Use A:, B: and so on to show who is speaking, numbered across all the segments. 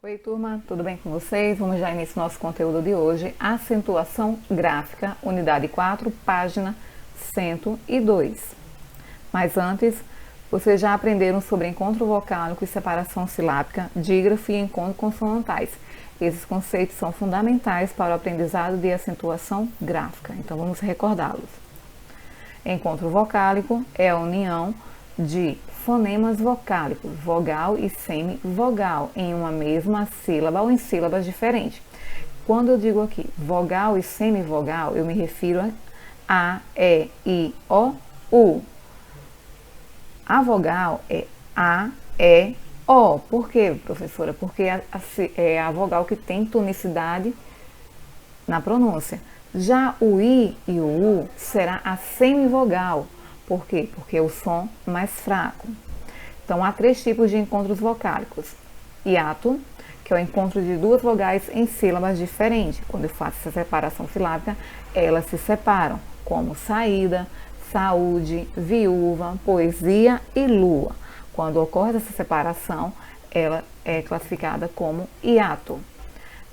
A: Oi, turma, tudo bem com vocês? Vamos já iniciar nosso conteúdo de hoje. Acentuação gráfica, unidade 4, página 102. Mas antes, vocês já aprenderam sobre encontro vocálico e separação silábica, dígrafo e encontro consonantais. Esses conceitos são fundamentais para o aprendizado de acentuação gráfica, então vamos recordá-los. Encontro vocálico é a união de fonemas vocálicos, vogal e semivogal, em uma mesma sílaba ou em sílabas diferentes. Quando eu digo aqui vogal e semivogal, eu me refiro a E, I, O, U. A vogal é A, E, O. Por quê, professora? Porque é a vogal que tem tonicidade na pronúncia. Já o I e o U será a semivogal. Por quê? Porque é o som mais fraco. Então, há três tipos de encontros vocálicos. Hiato, que é o encontro de duas vogais em sílabas diferentes. Quando eu faço essa separação silábica, elas se separam, como saída, saúde, viúva, poesia e lua. Quando ocorre essa separação, ela é classificada como hiato.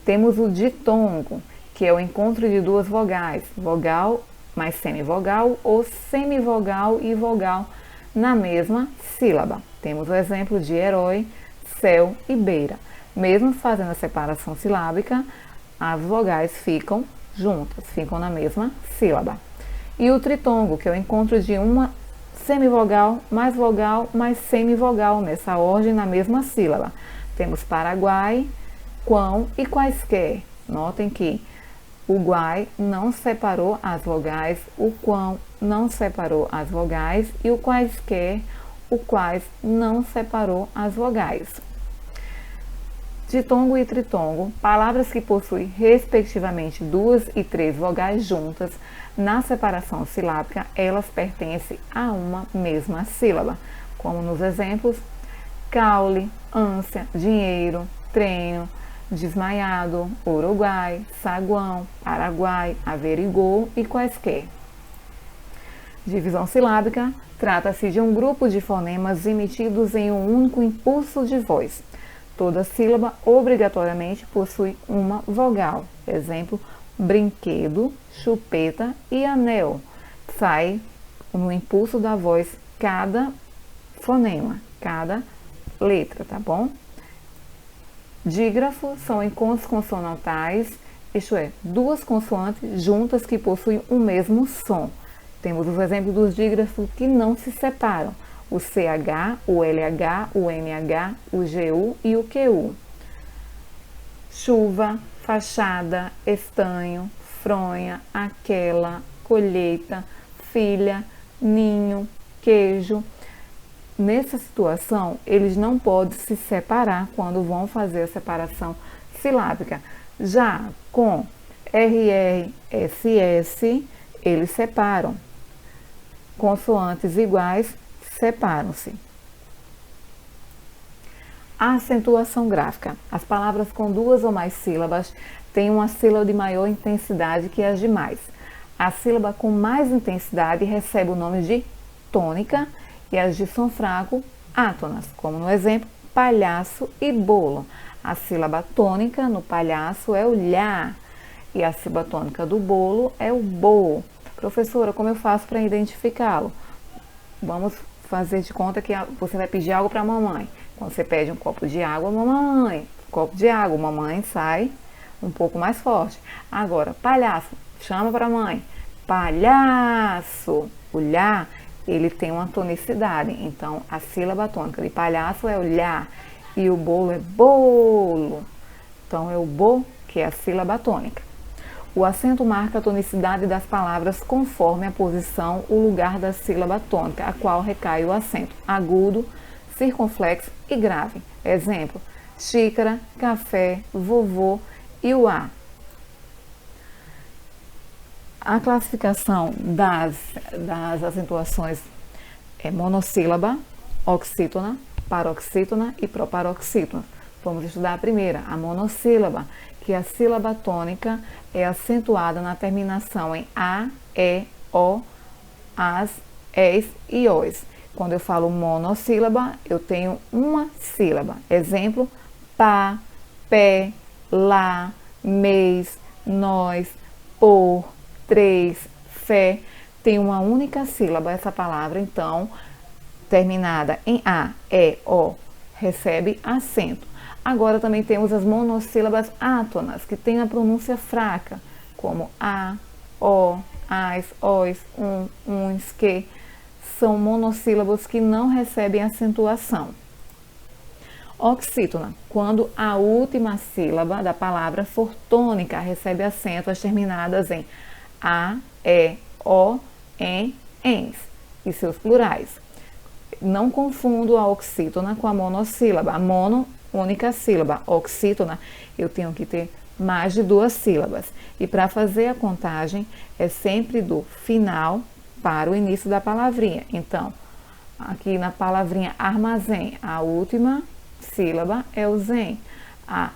A: Temos o ditongo, que é o encontro de duas vogais, vogal mais semivogal ou semivogal e vogal na mesma sílaba. Temos o exemplo de herói, céu e beira. Mesmo fazendo a separação silábica, as vogais ficam juntas, ficam na mesma sílaba. E o tritongo, que é o encontro de uma semivogal mais semivogal, nessa ordem na mesma sílaba. Temos Paraguai, quão e quaisquer. Notem que o guai não separou as vogais, o quão não separou as vogais e o quaisquer, o quais não separou as vogais. Ditongo e tritongo, palavras que possuem respectivamente duas e três vogais juntas, na separação silábica, elas pertencem a uma mesma sílaba, como nos exemplos caule, ânsia, dinheiro, treino, desmaiado, Uruguai, saguão, Paraguai, averigou e quaisquer. Divisão silábica trata-se de um grupo de fonemas emitidos em um único impulso de voz. Toda sílaba obrigatoriamente possui uma vogal. Exemplo, brinquedo, chupeta e anel. Sai no impulso da voz cada fonema, cada letra, tá bom? Dígrafo são encontros consonantais, isto é, duas consoantes juntas que possuem o mesmo som. Temos os exemplos dos dígrafos que não se separam: o CH, o LH, o NH, o GU e o QU. Chuva, fachada, estanho, fronha, aquela, colheita, filha, ninho, queijo. Nessa situação, eles não podem se separar quando vão fazer a separação silábica. Já com RR, SS, eles separam. Consoantes iguais separam-se. A acentuação gráfica. As palavras com duas ou mais sílabas têm uma sílaba de maior intensidade que as demais. A sílaba com mais intensidade recebe o nome de tônica e as de som fraco, átonas, como no exemplo, palhaço e bolo. A sílaba tônica no palhaço é o lhá e a sílaba tônica do bolo é o bo. Professora, como eu faço para identificá-lo? Vamos fazer de conta que você vai pedir algo para a mamãe. Quando você pede um copo de água, mamãe, copo de água, mamãe sai um pouco mais forte. Agora, palhaço, chama para a mãe, palhaço, o lhá, ele tem uma tonicidade, então a sílaba tônica de palhaço é o lhá e o bolo é bolo. Então é o bo, que é a sílaba tônica. O acento marca a tonicidade das palavras conforme a posição, o lugar da sílaba tônica, a qual recai o acento agudo, circunflexo e grave. Exemplo, xícara, café, vovô e o A. A classificação das acentuações é monossílaba, oxítona, paroxítona e proparoxítona. Vamos estudar a primeira, a monossílaba, que a sílaba tônica é acentuada na terminação em A, E, O, As, Es e Os. Quando eu falo monossílaba, eu tenho uma sílaba. Exemplo, pá, pé, lá, mês, nós, por, três, fé. Tem uma única sílaba essa palavra, então, terminada em A, E, O, recebe acento. Agora também temos as monossílabas átonas, que têm a pronúncia fraca, como A, O, As, Os, uns, que. São monossílabos que não recebem acentuação. Oxítona, quando a última sílaba da palavra for tônica, recebe acento as terminadas em A, E, O, em, ens e seus plurais. Não confundo a oxítona com a monossílaba. A mono, única sílaba. Oxítona, eu tenho que ter mais de 2 sílabas. E para fazer a contagem, é sempre do final para o início da palavrinha. Então, aqui na palavrinha armazém, a última sílaba é o zen, a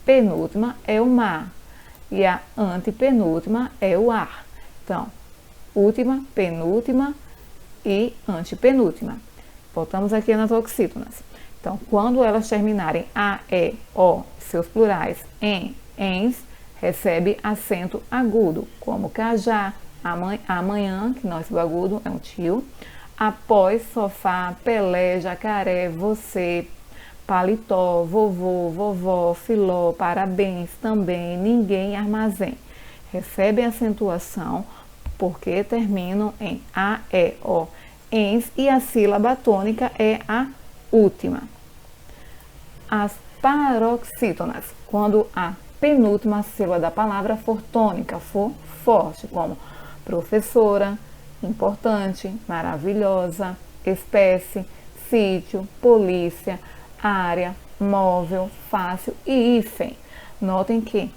A: penúltima é o mar e a antepenúltima é o ar. Então, última, penúltima e antepenúltima. Voltamos aqui nas oxítonas. Então, quando elas terminarem A, E, O, seus plurais, em, ens, recebe acento agudo, como cajá, amanhã, que não é esse agudo, é um tio, após, sofá, Pelé, jacaré, você, paletó, vovô, vovó, filó, parabéns, também, ninguém, armazém. Recebem acentuação porque terminam em A, E, O, ens e a sílaba tônica é a última. As paroxítonas, quando a penúltima sílaba da palavra for tônica, for forte, como professora, importante, maravilhosa, espécie, sítio, polícia, área, móvel, fácil e hífen. Notem que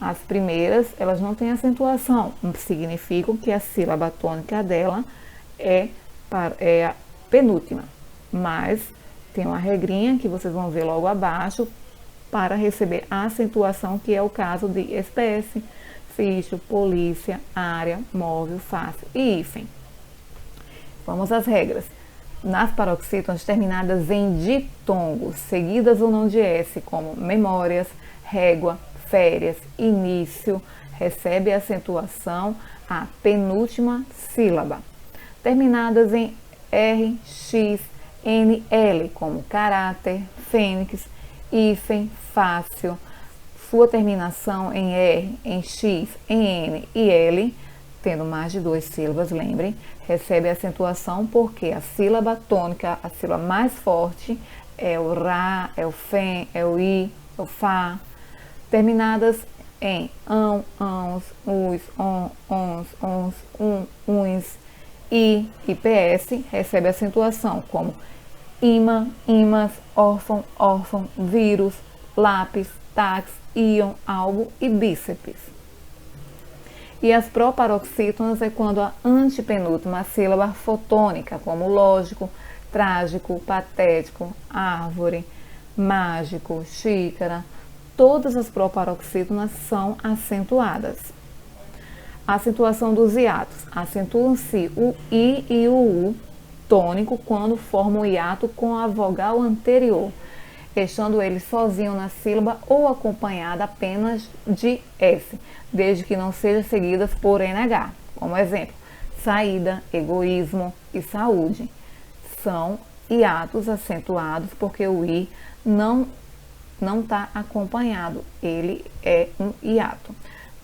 A: as primeiras, elas não têm acentuação, significam que a sílaba tônica dela é a penúltima, mas tem uma regrinha que vocês vão ver logo abaixo para receber a acentuação, que é o caso de espécie, sítio, polícia, área, móvel, fácil e hífen. Vamos às regras. Nas paroxítonas terminadas em ditongos, seguidas ou não de S, como memórias, régua, férias, início, recebe a acentuação a penúltima sílaba. Terminadas em R, X, N, L, como caráter, fênix, hífen, fácil, sua terminação em R, em X, em N e L, tendo mais de 2 sílabas, lembrem, recebe acentuação porque a sílaba tônica, a sílaba mais forte, é o Rá, é o Fém, é o I, é o Fá. Terminadas em ão, ãos, us, on, ons, uns, I e PS, recebe acentuação como imã, imãs, órfão, órfão, vírus, lápis, táxi, íon, algo e bíceps. E as proparoxítonas é quando a antepenúltima sílaba fotônica, como lógico, trágico, patético, árvore, mágico, xícara, todas as proparoxítonas são acentuadas. A acentuação dos hiatos. Acentuam-se o I e o U tônico quando formam o hiato com a vogal anterior, estando ele sozinho na sílaba ou acompanhada apenas de S, desde que não sejam seguidas por NH. Como exemplo, saída, egoísmo e saúde. São hiatos acentuados porque o I não está acompanhado, ele é um hiato.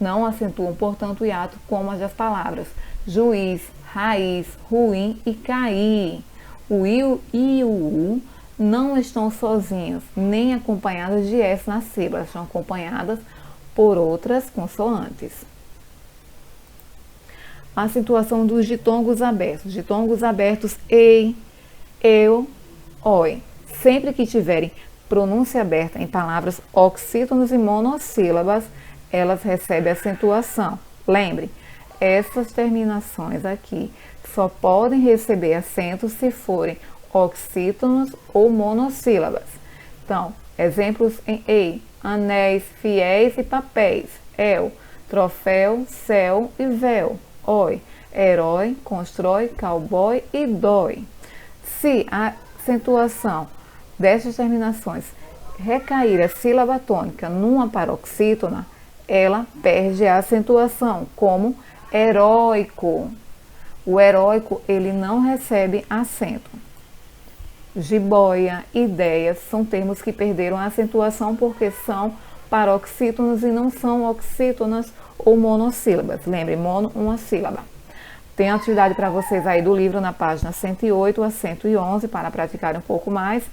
A: Não acentuam, portanto, o hiato como as das palavras juiz, raiz, ruim e cair. O I e o U não estão sozinhos, nem acompanhadas de S na sílaba, estão acompanhadas por outras consoantes. A acentuação dos ditongos abertos. Ditongos abertos ei, eu, oi. Sempre que tiverem pronúncia aberta em palavras oxítonas e monossílabas, elas recebem acentuação. Lembre, essas terminações aqui só podem receber acento se forem oxítonas ou monossílabas. Então, exemplos em ei, anéis, fiéis e papéis. El, troféu, céu e véu. Oi, herói, constrói, cowboy e dói. Se a acentuação destas terminações recair a sílaba tônica numa paroxítona, ela perde a acentuação, como heróico. O heróico, ele não recebe acento. Jiboia, ideias, são termos que perderam a acentuação porque são paroxítonos e não são oxítonas ou monossílabas. Lembre, mono, uma sílaba. Tem atividade para vocês aí do livro na página 108 a 111 para praticar um pouco mais.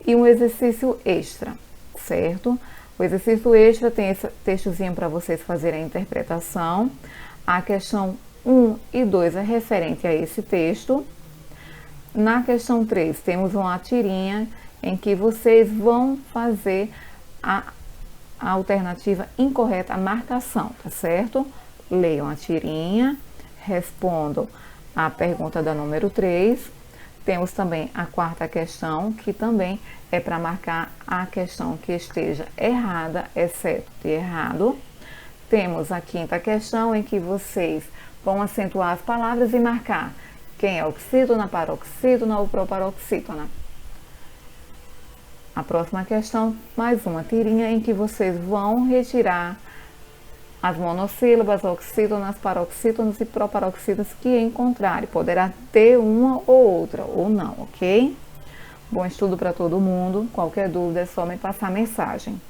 A: E um exercício extra, certo? O exercício extra tem esse textozinho para vocês fazerem a interpretação. A questão 1 e 2 é referente a esse texto. Na questão 3, temos uma tirinha em que vocês vão fazer a alternativa incorreta, a marcação, tá certo? Leiam a tirinha, respondam a pergunta da número 3. Temos também a quarta questão, que também é para marcar a questão que esteja errada, exceto de errado. Temos a quinta questão, em que vocês vão acentuar as palavras e marcar quem é oxítona, paroxítona ou proparoxítona. A próxima questão, mais uma tirinha em que vocês vão retirar as monossílabas, oxítonas, paroxítonas e proparoxítonas que encontrarem. Poderá ter uma ou outra, ou não, ok? Bom estudo para todo mundo. Qualquer dúvida é só me passar mensagem.